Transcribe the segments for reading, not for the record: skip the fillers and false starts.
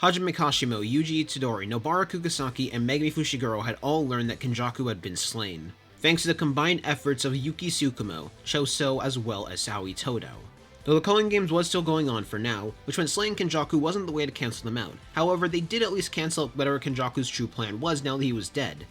Hajime Kashimo, Yuji Itadori, Nobara Kugasaki, and Megumi Fushiguro had all learned that Kenjaku had been slain, thanks to the combined efforts of Yuki Tsukumo, Choso, as well as Saoi Todo. Though the Culling Games was still going on for now, which meant slaying Kenjaku wasn't the way to cancel them out. However, they did at least cancel out whatever Kenjaku's true plan was now that he was dead.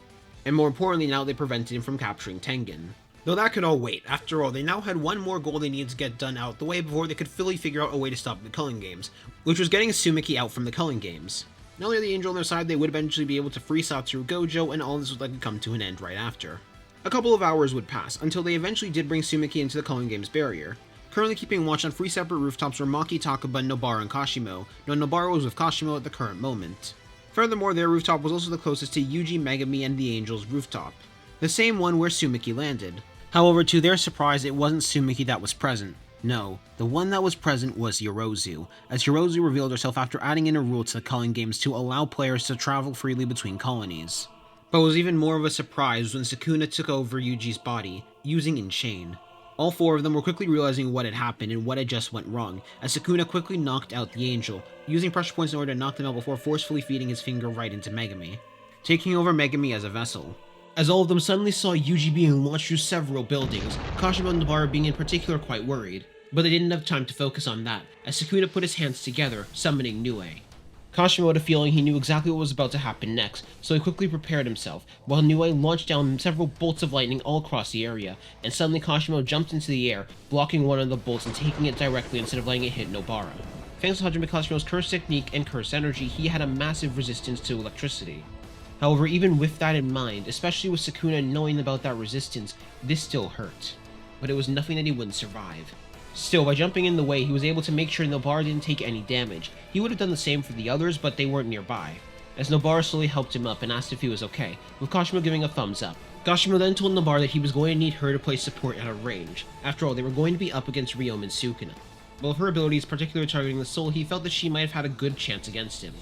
And more importantly, now they prevented him from capturing Tengen. Though that could all wait. After all, they now had one more goal they needed to get done out the way before they could fully figure out a way to stop the Culling Games, which was getting Tsumiki out from the Culling Games. Now with the Angel on their side, they would eventually be able to free Satoru Gojo, and all this would likely come to an end right after. A couple of hours would pass, until they eventually did bring Tsumiki into the Culling Games barrier. Currently keeping watch on 3 separate rooftops were Maki, Takaba, Nobara, and Kashimo, though Nobara was with Kashimo at the current moment. Furthermore, their rooftop was also the closest to Yuji, Megumi, and the Angel's rooftop, the same one where Tsumiki landed. However, to their surprise, it wasn't Tsumiki that was present. No, the one that was present was Yorozu, as Yorozu revealed herself after adding in a rule to the Culling Games to allow players to travel freely between colonies. But what was even more of a surprise when Sukuna took over Yuji's body, using Enchain. All 4 of them were quickly realizing what had happened and what had just went wrong, as Sukuna quickly knocked out the Angel, using pressure points in order to knock them out before forcefully feeding his finger right into Megumi, taking over Megumi as a vessel. As all of them suddenly saw Yuji being launched through several buildings, Kashimo and Nobara being in particular quite worried, but they didn't have time to focus on that, as Sukuna put his hands together, summoning Nue. Kashimo had a feeling he knew exactly what was about to happen next, so he quickly prepared himself, while Nue launched down several bolts of lightning all across the area, and suddenly Kashimo jumped into the air, blocking one of the bolts and taking it directly instead of letting it hit Nobara. Thanks to Hajime Kashimo's curse technique and curse energy, he had a massive resistance to electricity. However, even with that in mind, especially with Sukuna knowing about that resistance, this still hurt. But it was nothing that he wouldn't survive. Still, by jumping in the way, he was able to make sure Nobara didn't take any damage. He would have done the same for the others, but they weren't nearby. As Nobara slowly helped him up and asked if he was okay, with Kashimo giving a thumbs up. Kashimo then told Nobara that he was going to need her to play support at a range. After all, they were going to be up against Ryoma and Sukuna. But with her abilities, particularly targeting the soul, he felt that she might have had a good chance against him.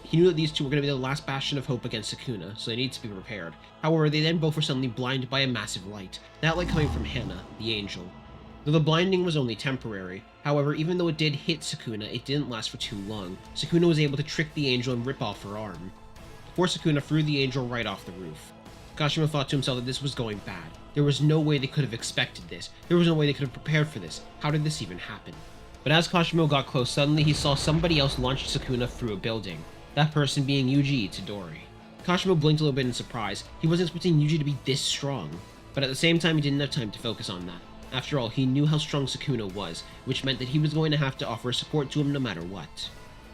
He knew that these two were going to be the last bastion of hope against Sukuna, so they needed to be prepared. However, they then both were suddenly blinded by a massive light, that light coming from Hana, the Angel. Though the blinding was only temporary, however, even though it did hit Sukuna, it didn't last for too long. Sukuna was able to trick the Angel and rip off her arm. Before Sukuna threw the Angel right off the roof. Kashimo thought to himself that this was going bad. There was no way they could have expected this. There was no way they could have prepared for this. How did this even happen? But as Kashimo got close, suddenly he saw somebody else launch Sukuna through a building. That person being Yuji Itadori. Kashimo blinked a little bit in surprise. He wasn't expecting Yuji to be this strong. But at the same time, he didn't have time to focus on that. After all, he knew how strong Sukuna was, which meant that he was going to have to offer support to him no matter what.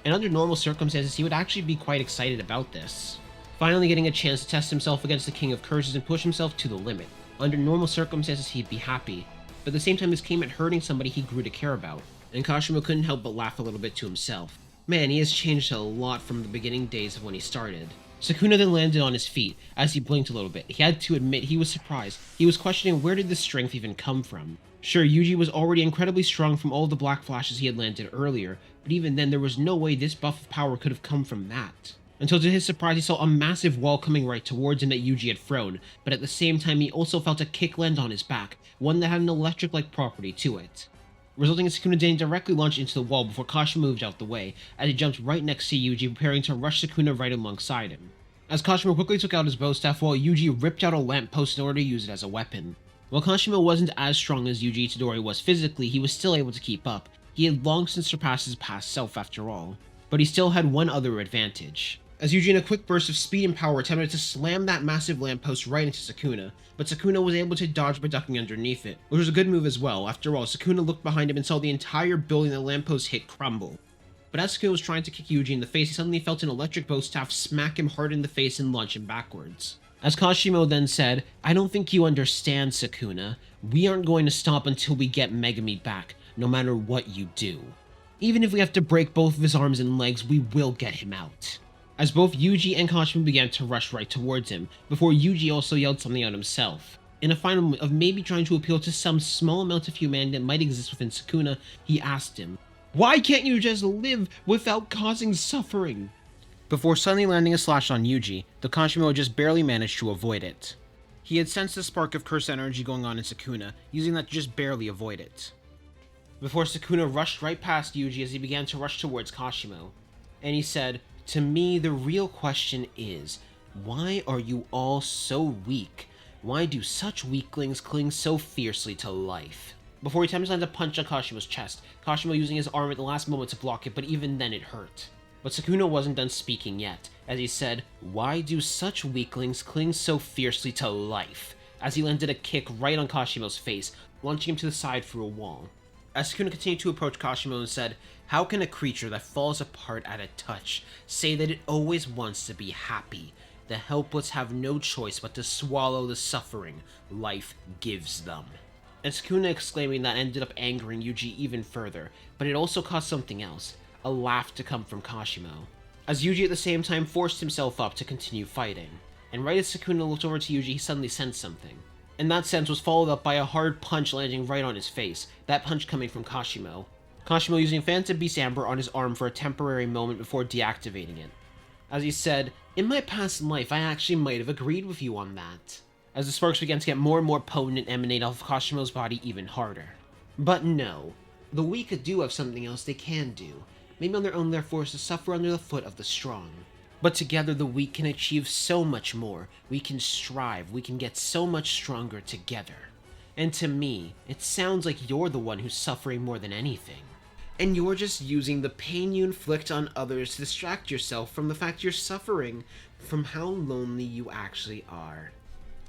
And under normal circumstances, he would actually be quite excited about this. Finally getting a chance to test himself against the King of Curses and push himself to the limit. Under normal circumstances, he'd be happy. But at the same time, this came at hurting somebody he grew to care about. And Kashimo couldn't help but laugh a little bit to himself. Man, he has changed a lot from the beginning days of when he started. Sukuna then landed on his feet, as he blinked a little bit. He had to admit he was surprised. He was questioning where did this strength even come from. Sure, Yuji was already incredibly strong from all the black flashes he had landed earlier, but even then there was no way this buff of power could have come from that. Until to his surprise he saw a massive wall coming right towards him that Yuji had thrown, but at the same time he also felt a kick land on his back, one that had an electric-like property to it, resulting in Sukuna getting directly launched into the wall before Kashimo moved out the way, as he jumped right next to Yuji, preparing to rush Sukuna right alongside him. As Kashimo quickly took out his bow staff while Yuji ripped out a lamppost in order to use it as a weapon. While Kashimo wasn't as strong as Yuji Itadori was physically, he was still able to keep up. He had long since surpassed his past self after all. But he still had one other advantage. As Yuji in a quick burst of speed and power attempted to slam that massive lamppost right into Sukuna, but Sukuna was able to dodge by ducking underneath it, which was a good move as well. After all, Sukuna looked behind him and saw the entire building the lamppost hit crumble. But as Sukuna was trying to kick Yuji in the face, he suddenly felt an electric bow staff smack him hard in the face and launch him backwards. As Kashimo then said, "I don't think you understand, Sukuna. We aren't going to stop until we get Megumi back, no matter what you do. Even if we have to break both of his arms and legs, we will get him out." As both Yuji and Kashimo began to rush right towards him, before Yuji also yelled something out himself. In a final moment of maybe trying to appeal to some small amount of humanity that might exist within Sukuna, he asked him, "Why can't you just live without causing suffering?" Before suddenly landing a slash on Yuji, though Kashimo just barely managed to avoid it. He had sensed the spark of curse energy going on in Sukuna, using that to just barely avoid it. Before Sukuna rushed right past Yuji as he began to rush towards Kashimo. And he said, To me, the real question is, why are you all so weak? Why do such weaklings cling so fiercely to life? Before he attempts to land a punch on Kashimo's chest, Kashimo using his arm at the last moment to block it, but even then it hurt. But Sukuna wasn't done speaking yet, as he said, "Why do such weaklings cling so fiercely to life?" as he landed a kick right on Kashimo's face, launching him to the side through a wall. As Sukuna continued to approach Kashimo and said, "How can a creature that falls apart at a touch say that it always wants to be happy? The helpless have no choice but to swallow the suffering life gives them." And Sukuna exclaiming that ended up angering Yuji even further, but it also caused something else, a laugh to come from Kashimo, as Yuji at the same time forced himself up to continue fighting. And right as Sukuna looked over to Yuji, he suddenly sensed something. And that sense was followed up by a hard punch landing right on his face, that punch coming from Kashimo. Kashimo using Phantom Beast Amber on his arm for a temporary moment before deactivating it. As he said, "In my past life, I actually might have agreed with you on that." As the sparks began to get more and more potent and emanate off of Kashimo's body even harder. But no, the weak do have something else they can do. Maybe on their own they're forced to suffer under the foot of the strong. But together the weak can achieve so much more. We can strive, we can get so much stronger together. And to me, it sounds like you're the one who's suffering more than anything. And you're just using the pain you inflict on others to distract yourself from the fact you're suffering, from how lonely you actually are.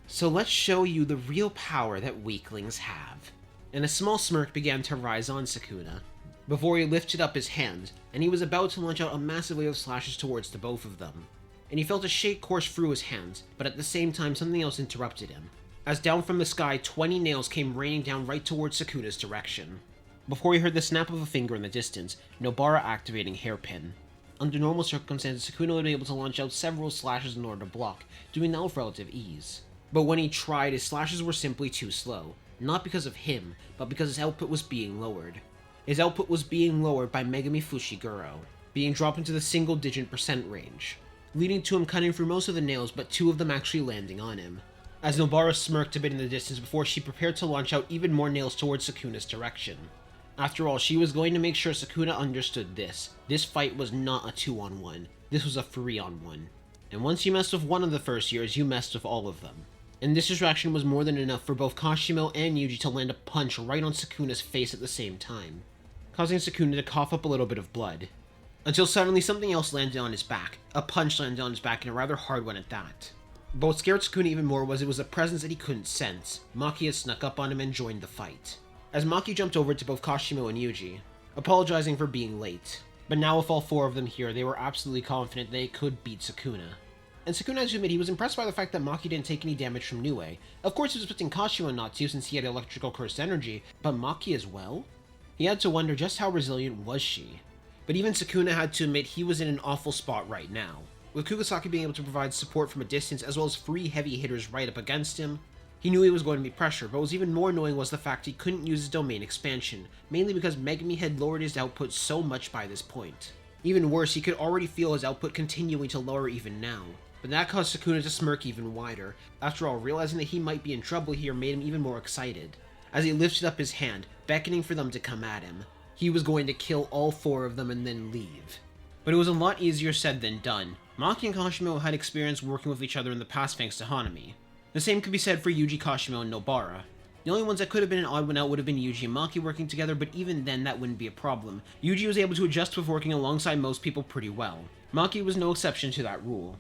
So let's show you the real power that weaklings have. And a small smirk began to rise on Sukuna, before he lifted up his hand, and he was about to launch out a massive wave of slashes towards the both of them. And he felt a shake course through his hands, but at the same time something else interrupted him, as down from the sky 20 nails came raining down right towards Sukuna's direction. Before he heard the snap of a finger in the distance, Nobara activating Hairpin. Under normal circumstances, Sukuna would have been able to launch out several slashes in order to block, doing that with relative ease. But when he tried, his slashes were simply too slow, not because of him, but because his output was being lowered. His output was being lowered by Megumi Fushiguro, being dropped into the single-digit % range, leading to him cutting through most of the nails, but 2 of them actually landing on him. As Nobara smirked a bit in the distance before she prepared to launch out even more nails towards Sukuna's direction. After all, she was going to make sure Sukuna understood this. This fight was not a 2-on-1, this was a 3-on-1. And once you messed with one of the first years, you messed with all of them. And this distraction was more than enough for both Kashimo and Yuji to land a punch right on Sukuna's face at the same time, causing Sukuna to cough up a little bit of blood. Until suddenly something else landed on his back. A punch landed on his back, and a rather hard one at that. But what scared Sukuna even more was it was a presence that he couldn't sense. Maki had snuck up on him and joined the fight. As Maki jumped over to both Kashimo and Yuji, apologizing for being late. But now with all 4 of them here, they were absolutely confident they could beat Sukuna. And Sukuna had to admit he was impressed by the fact that Maki didn't take any damage from Nue. Of course he was expecting Kashimo not to since he had electrical cursed energy, but Maki as well? He had to wonder just how resilient was she. But even Sukuna had to admit he was in an awful spot right now, with Kugasaki being able to provide support from a distance as well as 3 heavy hitters right up against him. He knew he was going to be pressured, but what was even more annoying was the fact he couldn't use his domain expansion, mainly because Megumi had lowered his output so much by this point. Even worse, he could already feel his output continuing to lower even now. But that caused Sukuna to smirk even wider. After all, realizing that he might be in trouble here made him even more excited, as he lifted up his hand, beckoning for them to come at him. He was going to kill all 4 of them and then leave. But it was a lot easier said than done. Maki and Kashimo had experience working with each other in the past thanks to Hanami. The same could be said for Yuji, Kashimo, and Nobara. The only ones that could have been an odd one out would have been Yuji and Maki working together, but even then that wouldn't be a problem. Yuji was able to adjust with working alongside most people pretty well. Maki was no exception to that rule.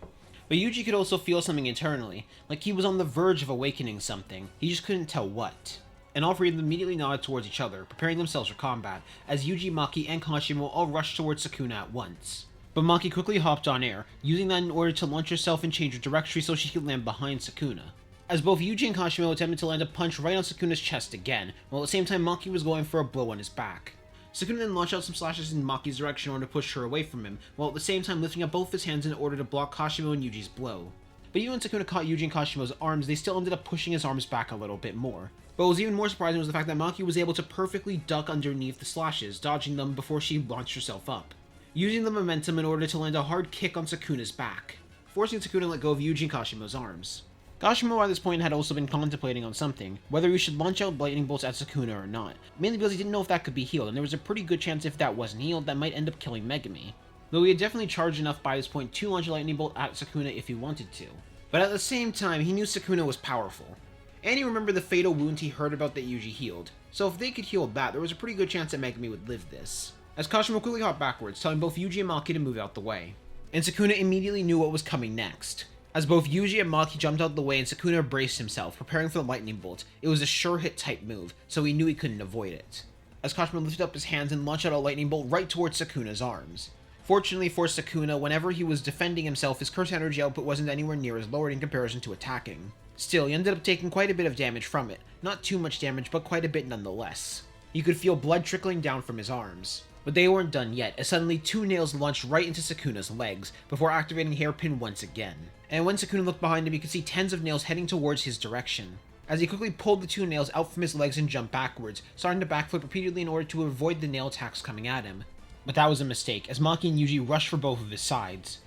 But Yuji could also feel something internally, like he was on the verge of awakening something, he just couldn't tell what. And all 3 of them immediately nodded towards each other, preparing themselves for combat, as Yuji, Maki, and Kashimo all rushed towards Sukuna at once. But Maki quickly hopped on air, using that in order to launch herself and change her trajectory so she could land behind Sukuna. As both Yuji and Kashimo attempted to land a punch right on Sukuna's chest again, while at the same time Maki was going for a blow on his back. Sukuna then launched out some slashes in Maki's direction in order to push her away from him, while at the same time lifting up both his hands in order to block Kashimo and Yuji's blow. But even when Sukuna caught Yuji and Kashimo's arms, they still ended up pushing his arms back a little bit more. But what was even more surprising was the fact that Maki was able to perfectly duck underneath the slashes, dodging them before she launched herself up, using the momentum in order to land a hard kick on Sukuna's back, forcing Sukuna to let go of Yuji and Kashimo's arms. Kashimo by this point had also been contemplating on something, whether he should launch out lightning bolts at Sukuna or not, mainly because he didn't know if that could be healed, and there was a pretty good chance if that wasn't healed, that might end up killing Megumi. though he had definitely charged enough by this point to launch a lightning bolt at Sukuna if he wanted to. But at the same time, he knew Sukuna was powerful. And he remembered the fatal wound he heard about that Yuji healed, so if they could heal that, there was a pretty good chance that Megumi would live this. As Kashimo quickly hopped backwards, telling both Yuji and Maki to move out the way. And Sukuna immediately knew what was coming next. As both Yuji and Maki jumped out the way and Sukuna braced himself, preparing for the lightning bolt, it was a sure hit type move, so he knew he couldn't avoid it. As Kashimo lifted up his hands and launched out a lightning bolt right towards Sukuna's arms. Fortunately for Sukuna, whenever he was defending himself, his curse energy output wasn't anywhere near as lowered in comparison to attacking. Still, he ended up taking quite a bit of damage from it. Not too much damage, but quite a bit nonetheless. You could feel blood trickling down from his arms. But they weren't done yet, as suddenly 2 nails launched right into Sukuna's legs, before activating Hairpin once again. And when Sukuna looked behind him, he could see tens of nails heading towards his direction. As he quickly pulled the 2 nails out from his legs and jumped backwards, starting to backflip repeatedly in order to avoid the nail attacks coming at him. But that was a mistake, as Maki and Yuji rushed for both of his sides.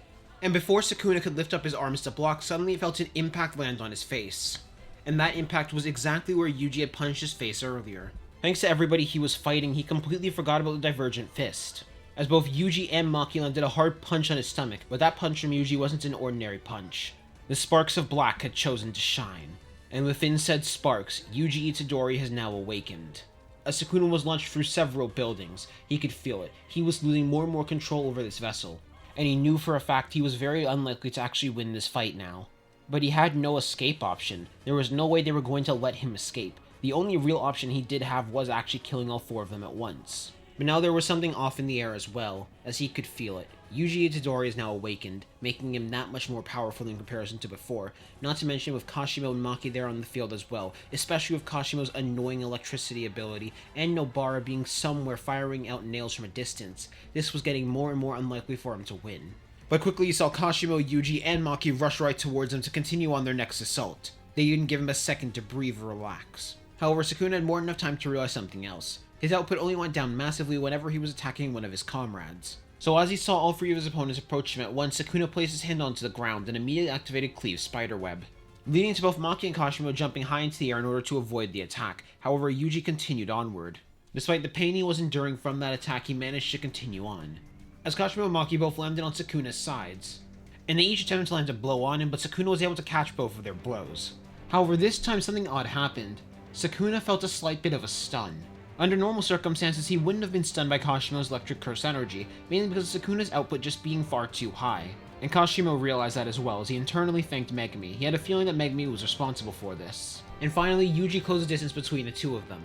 And before Sukuna could lift up his arms to block, suddenly he felt an impact land on his face. And that impact was exactly where Yuji had punched his face earlier. Thanks to everybody he was fighting, he completely forgot about the Divergent Fist. As both Yuji and Maki landed a hard punch on his stomach, but that punch from Yuji wasn't an ordinary punch. The sparks of black had chosen to shine. And within said sparks, Yuji Itadori has now awakened. As Sukuna was launched through several buildings, he could feel it. He was losing more and more control over this vessel, and he knew for a fact he was very unlikely to actually win this fight now. But he had no escape option. There was no way they were going to let him escape. The only real option he did have was actually killing all 4 of them at once. But now there was something off in the air as well, as he could feel it. Yuji Itadori is now awakened, making him that much more powerful in comparison to before, not to mention with Kashimo and Maki there on the field as well, especially with Kashimo's annoying electricity ability, and Nobara being somewhere firing out nails from a distance. This was getting more and more unlikely for him to win. But quickly you saw Kashimo, Yuji, and Maki rush right towards him to continue on their next assault. They didn't give him a second to breathe or relax. However, Sukuna had more than enough time to realize something else. His output only went down massively whenever he was attacking one of his comrades. So as he saw all 3 of his opponents approach him at once, Sukuna placed his hand onto the ground and immediately activated Cleave's spiderweb, leading to both Maki and Kashimo jumping high into the air in order to avoid the attack. However, Yuji continued onward. Despite the pain he was enduring from that attack, he managed to continue on. As Kashimo and Maki both landed on Sukuna's sides, and they each attempted to land a blow on him, but Sukuna was able to catch both of their blows. However, this time something odd happened. Sukuna felt a slight bit of a stun. Under normal circumstances, he wouldn't have been stunned by Kashimo's electric curse energy, mainly because of Sukuna's output just being far too high. And Kashimo realized that as well, as he internally thanked Megumi. He had a feeling that Megumi was responsible for this. And finally, Yuji closed the distance between the 2 of them,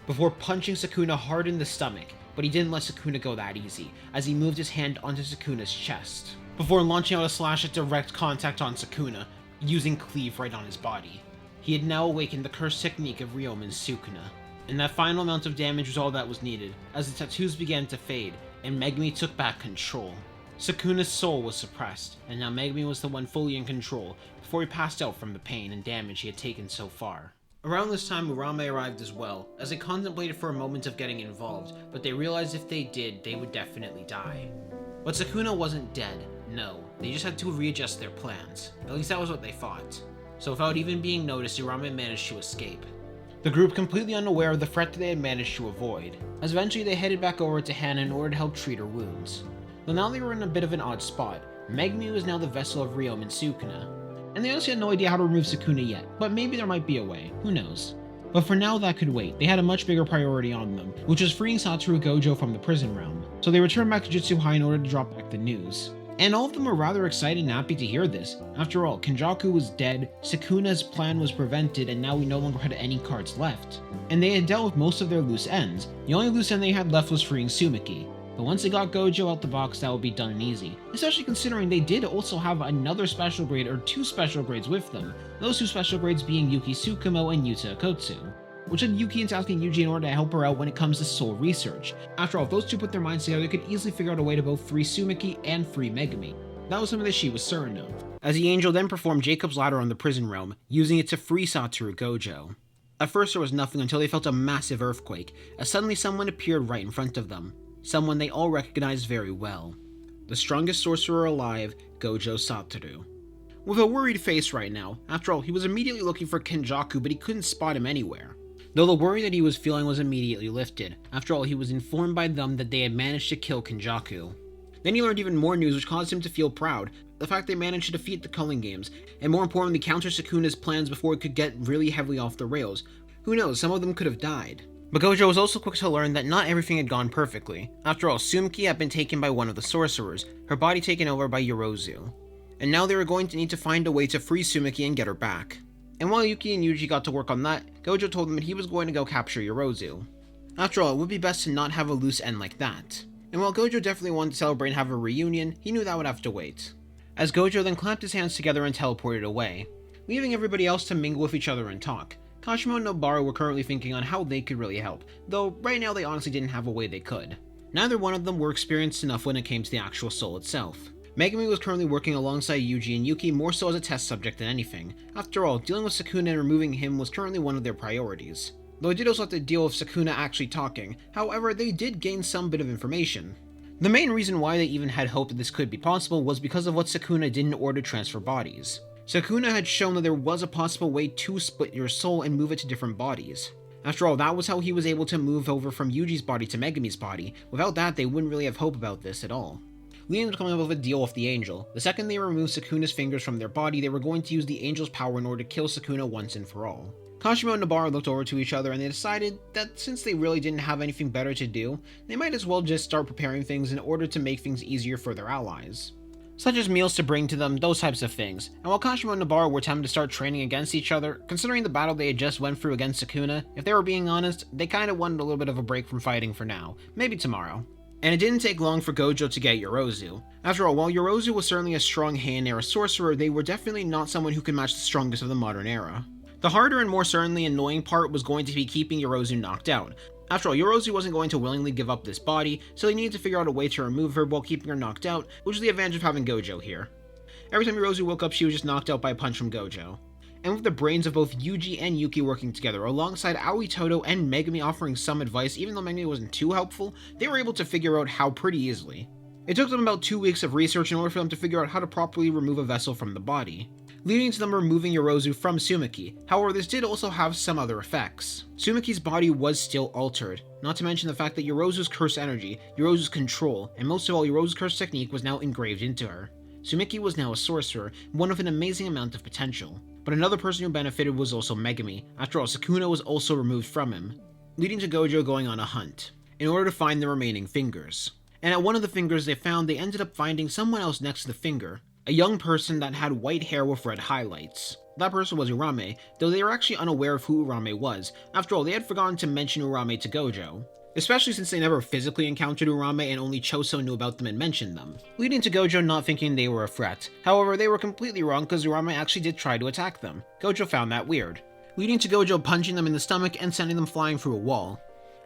before punching Sukuna hard in the stomach, but he didn't let Sukuna go that easy, as he moved his hand onto Sukuna's chest, before launching out a slash at direct contact on Sukuna, using Cleave right on his body. He had now awakened the curse technique of Ryomen's Sukuna. And that final amount of damage was all that was needed, as the tattoos began to fade, and Megumi took back control. Sukuna's soul was suppressed, and now Megumi was the one fully in control, before he passed out from the pain and damage he had taken so far. Around this time, Urame arrived as well, as they contemplated for a moment of getting involved, but they realized if they did, they would definitely die. But Sukuna wasn't dead, no, they just had to readjust their plans. At least that was what they thought. So without even being noticed, Urame managed to escape. The group completely unaware of the threat that they had managed to avoid, as eventually they headed back over to Hana in order to help treat her wounds. Though now they were in a bit of an odd spot. Megumi was now the vessel of Ryomen's Sukuna, and they honestly had no idea how to remove Sukuna yet, but maybe there might be a way, who knows. But for now that could wait. They had a much bigger priority on them, which was freeing Satoru Gojo from the prison realm. So they returned back to Jutsu High in order to drop back the news. And all of them were rather excited and happy to hear this. After all, Kenjaku was dead, Sukuna's plan was prevented, and now we no longer had any cards left. And they had dealt with most of their loose ends. The only loose end they had left was freeing Tsumiki. But once they got Gojo out the box, that would be done and easy. Especially considering they did also have another special grade, or 2 special grades with them. Those 2 special grades being Yuki Tsukumo and Yuta Akotsu, which led Yuki into asking Yuji in order to help her out when it comes to soul research. After all, if those 2 put their minds together, they could easily figure out a way to both free Tsumiki and free Megumi. That was something that she was certain of. As the angel then performed Jacob's Ladder on the prison realm, using it to free Satoru Gojo. At first there was nothing until they felt a massive earthquake, as suddenly someone appeared right in front of them. Someone they all recognized very well. The strongest sorcerer alive, Gojo Satoru. With a worried face right now, after all, he was immediately looking for Kenjaku, but he couldn't spot him anywhere. Though the worry that he was feeling was immediately lifted. After all, he was informed by them that they had managed to kill Kenjaku. Then he learned even more news which caused him to feel proud. The fact they managed to defeat the Culling Games, and more importantly counter Sukuna's plans before it could get really heavily off the rails. Who knows, some of them could have died. But Gojo was also quick to learn that not everything had gone perfectly. After all, Tsumiki had been taken by one of the sorcerers, her body taken over by Yorozu. And now they were going to need to find a way to free Tsumiki and get her back. And while Yuki and Yuji got to work on that, Gojo told them that he was going to go capture Yorozu. After all, it would be best to not have a loose end like that. And while Gojo definitely wanted to celebrate and have a reunion, he knew that would have to wait. As Gojo then clamped his hands together and teleported away, leaving everybody else to mingle with each other and talk. Kashimo and Nobara were currently thinking on how they could really help, though right now they honestly didn't have a way they could. Neither one of them were experienced enough when it came to the actual soul itself. Megumi was currently working alongside Yuji and Yuki more so as a test subject than anything. After all, dealing with Sukuna and removing him was currently one of their priorities. Though they did also have to deal with Sukuna actually talking, however, they did gain some bit of information. The main reason why they even had hope that this could be possible was because of what Sukuna did in order to transfer bodies. Sukuna had shown that there was a possible way to split your soul and move it to different bodies. After all, that was how he was able to move over from Yuji's body to Megumi's body. Without that, they wouldn't really have hope about this at all. Leading to coming up with a deal with the Angel. The second they removed Sukuna's fingers from their body, they were going to use the Angel's power in order to kill Sukuna once and for all. Kashimo and Nobara looked over to each other and they decided that since they really didn't have anything better to do, they might as well just start preparing things in order to make things easier for their allies. Such as meals to bring to them, those types of things. And while Kashimo and Nobara were tempted to start training against each other, considering the battle they had just went through against Sukuna, if they were being honest, they kinda wanted a little bit of a break from fighting for now. Maybe tomorrow. And it didn't take long for Gojo to get Yorozu. After all, while Yorozu was certainly a strong Heian era sorcerer, they were definitely not someone who could match the strongest of the modern era. The harder and more certainly annoying part was going to be keeping Yorozu knocked out. After all, Yorozu wasn't going to willingly give up this body, so they needed to figure out a way to remove her while keeping her knocked out, which is the advantage of having Gojo here. Every time Yorozu woke up, she was just knocked out by a punch from Gojo. And with the brains of both Yuji and Yuki working together, alongside Aoi Todo and Megumi offering some advice, even though Megumi wasn't too helpful, they were able to figure out how pretty easily. It took them about 2 weeks of research in order for them to figure out how to properly remove a vessel from the body, leading to them removing Yorozu from Tsumiki. However, this did also have some other effects. Tsumiki's body was still altered, not to mention the fact that Yorozu's curse energy, Yorozu's control, and most of all Yorozu's curse technique was now engraved into her. Tsumiki was now a sorcerer, one with an amazing amount of potential. But another person who benefited was also Megumi. After all, Sukuna was also removed from him, leading to Gojo going on a hunt, in order to find the remaining fingers. And at one of the fingers they found, they ended up finding someone else next to the finger. A young person that had white hair with red highlights. That person was Urame, though they were actually unaware of who Urame was. After all, they had forgotten to mention Urame to Gojo, especially since they never physically encountered Urame and only Choso knew about them and mentioned them, leading to Gojo not thinking they were a threat. However, they were completely wrong because Urame actually did try to attack them. Gojo found that weird, leading to Gojo punching them in the stomach and sending them flying through a wall,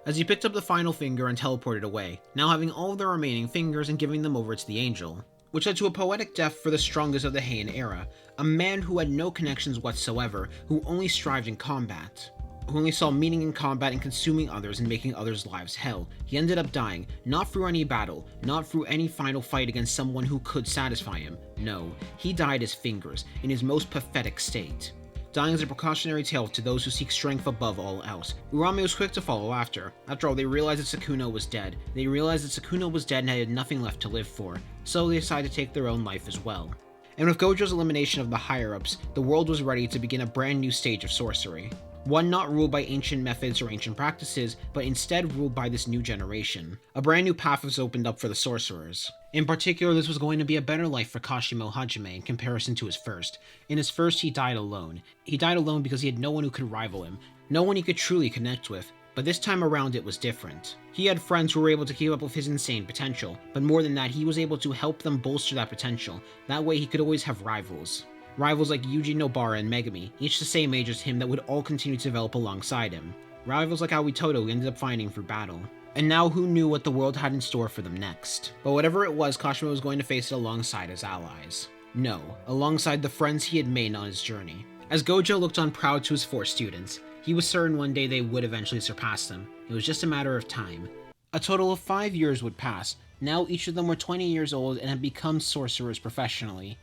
as he picked up the final finger and teleported away, now having all of the remaining fingers and giving them over to the Angel, which led to a poetic death for the strongest of the Heian era, a man who had no connections whatsoever, who only strived in combat, who only saw meaning in combat and consuming others and making others' lives hell. He ended up dying, not through any battle, not through any final fight against someone who could satisfy him. No, he died as fingers, in his most pathetic state, dying as a precautionary tale to those who seek strength above all else. Urame was quick to follow after. After all, they realized that Sukuna was dead. They realized that Sukuna was dead and had nothing left to live for, so they decided to take their own life as well. And with Gojo's elimination of the higher-ups, the world was ready to begin a brand new stage of sorcery. One not ruled by ancient methods or ancient practices, but instead ruled by this new generation. A brand new path was opened up for the sorcerers. In particular, this was going to be a better life for Kashimo Hajime in comparison to his first. In his first, he died alone. He died alone because he had no one who could rival him, no one he could truly connect with. But this time around it was different. He had friends who were able to keep up with his insane potential, but more than that, he was able to help them bolster that potential. That way he could always have rivals. Rivals like Yuji, Nobara, and Megumi, each the same age as him that would all continue to develop alongside him. Rivals like Aoi Todo who ended up finding through battle. And now who knew what the world had in store for them next? But whatever it was, Kashimo was going to face it alongside his allies. No, alongside the friends he had made on his journey. As Gojo looked on proud to his 4 students, he was certain one day they would eventually surpass them. It was just a matter of time. A total of 5 years would pass. Now each of them were 20 years old and had become sorcerers professionally.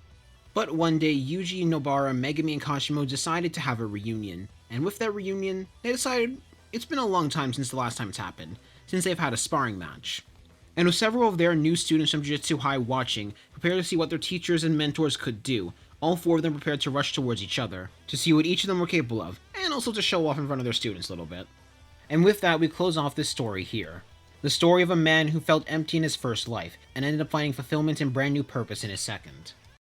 But one day, Yuji, Nobara, Megumi, and Kashimo decided to have a reunion. And with that reunion, they decided it's been a long time since the last time it's happened, since they've had a sparring match. And with several of their new students from Jujutsu High watching, prepared to see what their teachers and mentors could do, all four of them prepared to rush towards each other, to see what each of them were capable of, and also to show off in front of their students a little bit. And with that, we close off this story here. The story of a man who felt empty in his first life, and ended up finding fulfillment and brand new purpose in his second.